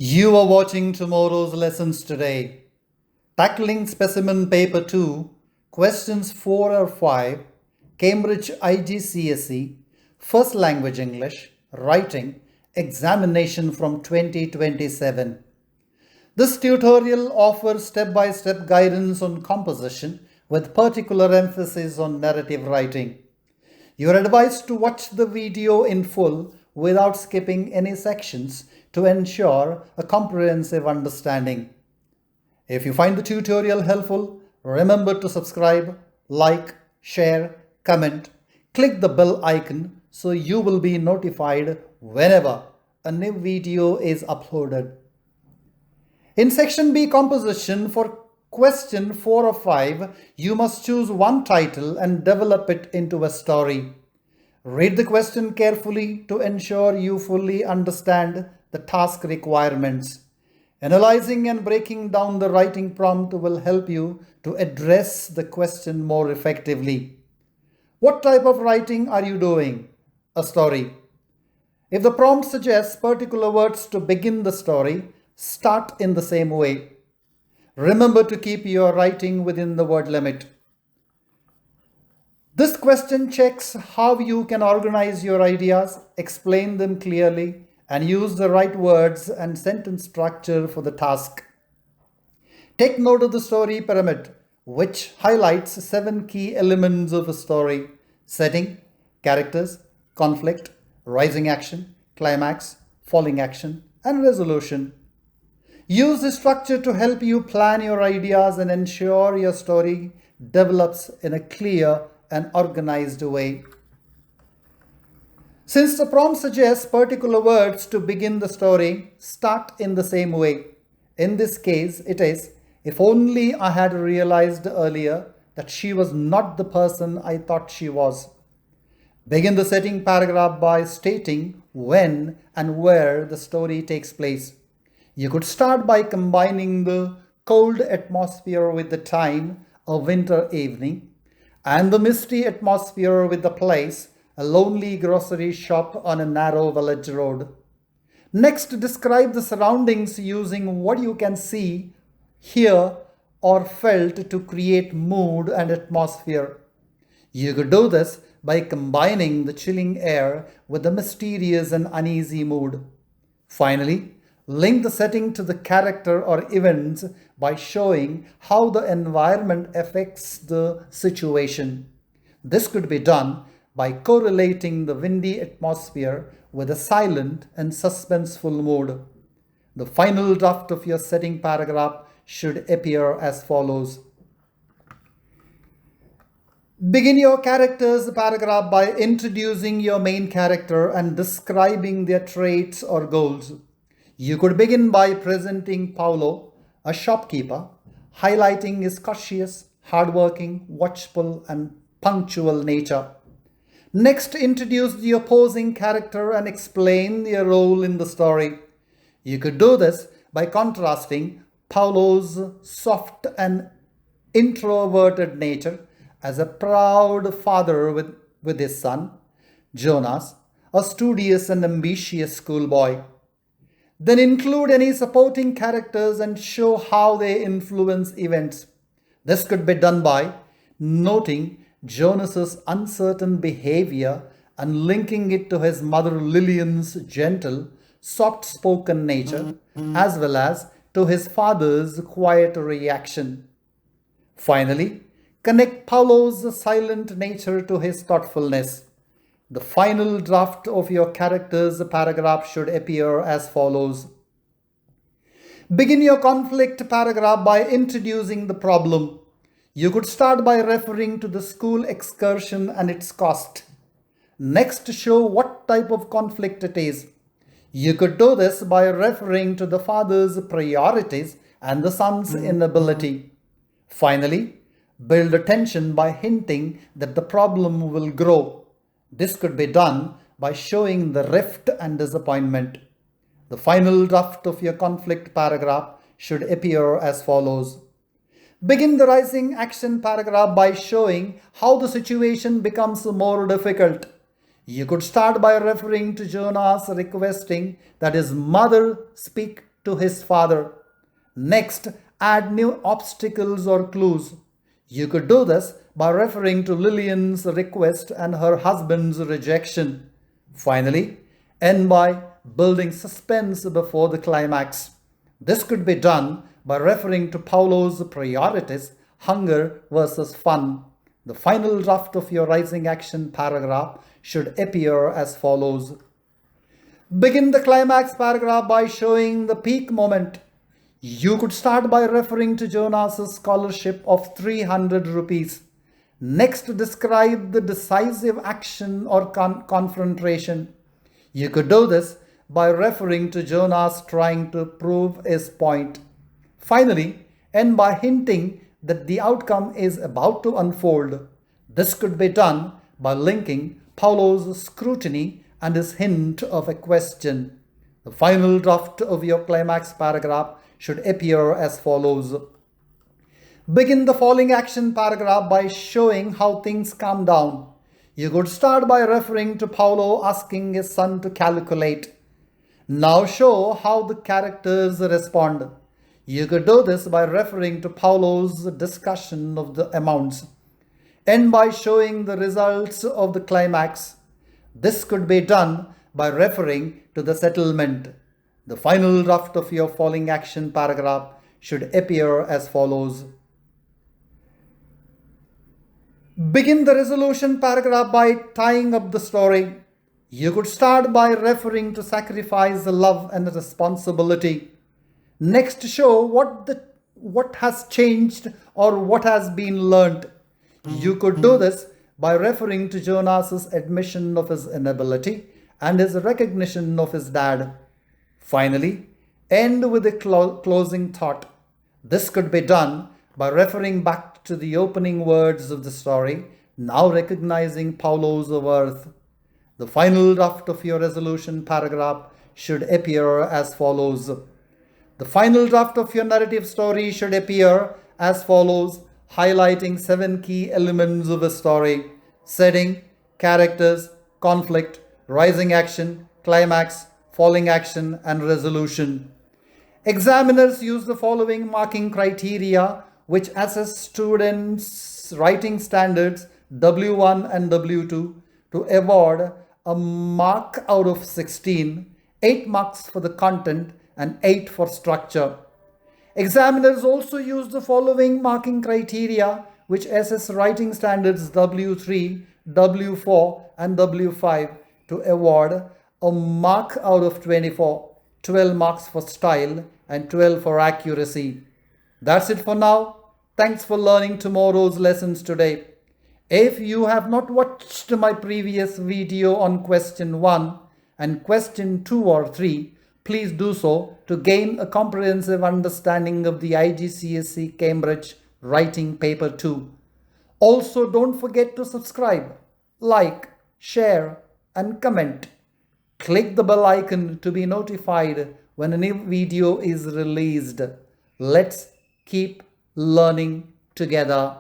You are watching tomorrow's lessons today. Tackling Specimen Paper 2, questions 4 or 5, Cambridge IGCSE, First Language English, Writing, Examination from 2027. This tutorial offers step-by-step guidance on composition with particular emphasis on narrative writing. You are advised to watch the video in full without skipping any sections to ensure a comprehensive understanding. If you find the tutorial helpful, remember to subscribe, like, share, comment, click the bell icon so you will be notified whenever a new video is uploaded. In section B composition for question 4 or 5, you must choose one title and develop it into a story. Read the question carefully to ensure you fully understand the task requirements. Analyzing and breaking down the writing prompt will help you to address the question more effectively. What type of writing are you doing? A story. If the prompt suggests particular words to begin the story, start in the same way. Remember to keep your writing within the word limit. This question checks how you can organize your ideas, explain them clearly, and use the right words and sentence structure for the task. Take note of the story pyramid, which highlights 7 key elements of a story: setting, characters, conflict, rising action, climax, falling action, and resolution. Use this structure to help you plan your ideas and ensure your story develops in a clear and organized way. Since the prompt suggests particular words to begin the story, start in the same way. In this case, it is, if only I had realized earlier that she was not the person I thought she was. Begin the setting paragraph by stating when and where the story takes place. You could start by combining the cold atmosphere with the time, a winter evening, and the misty atmosphere with the place, a lonely grocery shop on a narrow village road. Next, describe the surroundings using what you can see, hear, or felt to create mood and atmosphere. You could do this by combining the chilling air with the mysterious and uneasy mood. Finally, link the setting to the character or events by showing how the environment affects the situation. This could be done by correlating the windy atmosphere with a silent and suspenseful mood. The final draft of your setting paragraph should appear as follows. Begin your character's paragraph by introducing your main character and describing their traits or goals. You could begin by presenting Paolo, a shopkeeper, highlighting his cautious, hardworking, watchful, and punctual nature. Next, introduce the opposing character and explain their role in the story. You could do this by contrasting Paolo's soft and introverted nature as a proud father with his son, Jonas, a studious and ambitious schoolboy. Then include any supporting characters and show how they influence events. This could be done by noting Jonas's uncertain behavior and linking it to his mother Lillian's gentle, soft-spoken nature, as well as to his father's quiet reaction. Finally, connect Paolo's silent nature to his thoughtfulness. The final draft of your character's paragraph should appear as follows. Begin your conflict paragraph by introducing the problem. You could start by referring to the school excursion and its cost. Next, show what type of conflict it is. You could do this by referring to the father's priorities and the son's inability. Finally, build a tension by hinting that the problem will grow. This could be done by showing the rift and disappointment. The final draft of your conflict paragraph should appear as follows. Begin the rising action paragraph by showing how the situation becomes more difficult. You could start by referring to Jonas requesting that his mother speak to his father. Next, add new obstacles or clues. You could do this by referring to Lillian's request and her husband's rejection. Finally, end by building suspense before the climax. This could be done by referring to Paulo's priorities, hunger versus fun. The final draft of your rising action paragraph should appear as follows. Begin the climax paragraph by showing the peak moment. You could start by referring to Jonas's scholarship of 300 rupees. Next, describe the decisive action or confrontation. You could do this by referring to Jonas trying to prove his point. Finally, end by hinting that the outcome is about to unfold. This could be done by linking Paulo's scrutiny and his hint of a question. The final draft of your climax paragraph should appear as follows. Begin the following action paragraph by showing how things calm down. You could start by referring to Paulo asking his son to calculate. Now show how the characters respond. You could do this by referring to Paulo's discussion of the amounts. End by showing the results of the climax. This could be done by referring to the settlement. The final draft of your following action paragraph should appear as follows. Begin the resolution paragraph by tying up the story. You could start by referring to sacrifice, love, and responsibility. Next, show what has changed or what has been learned. You could do this by referring to Jonas's admission of his inability and his recognition of his dad. Finally, end with a closing thought. This could be done by referring back to the opening words of the story, now recognizing Paulo's worth. The final draft of your resolution paragraph should appear as follows. The final draft of your narrative story should appear as follows, highlighting 7 key elements of a story: setting, characters, conflict, rising action, climax, falling action, and resolution. Examiners use the following marking criteria which assess students' writing standards W1 and W2 to award a mark out of 16, 8 marks for the content and 8 for structure. Examiners also use the following marking criteria which assess writing standards W3, W4 and W5 to award a mark out of 24, 12 marks for style and 12 for accuracy. That's it for now. Thanks for learning tomorrow's lessons today. If you have not watched my previous video on question 1 and question 2 or 3, please do so to gain a comprehensive understanding of the IGCSE Cambridge Writing Paper 2. Also, don't forget to subscribe, like, share and comment. Click the bell icon to be notified when a new video is released. Let's keep learning together.